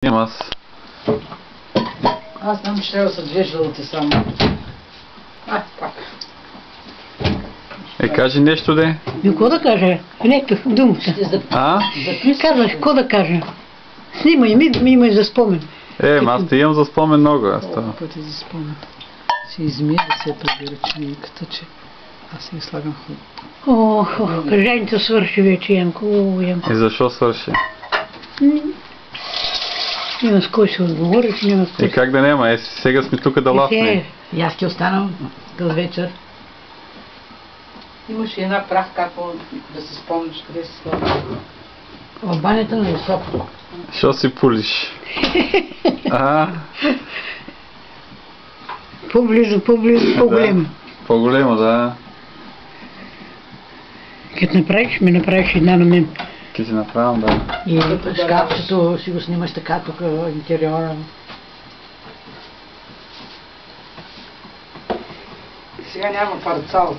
Имам аз. Аз знам, че трябва да са две жълти само. Пак. Кажи нещо, де. Какво да кажа? Някакъв думата. Казваш, какво да кажа? Снимай ми, има и за спомен. Аз те имам за спомен много. Пъти за спомен. Си измия да се прибира чиниката, че аз си слагам хубаво. Кажанието свърши вече, Янко. И защо свърши? Няма с кой се отговори, няма с кой. И как да няма? Сега сме тук да лафне. И аз ти останам до вечер. Имаше една правка, да се спомниш къде си слагам. В банята на високо. Що си пулиш? По-близо, по-големо. По-големо, да. Като направиш, ми направиш една на мен. Ки си направям, да. И шкафчето си го снимаш така, тук интериора. Сега няма парцал.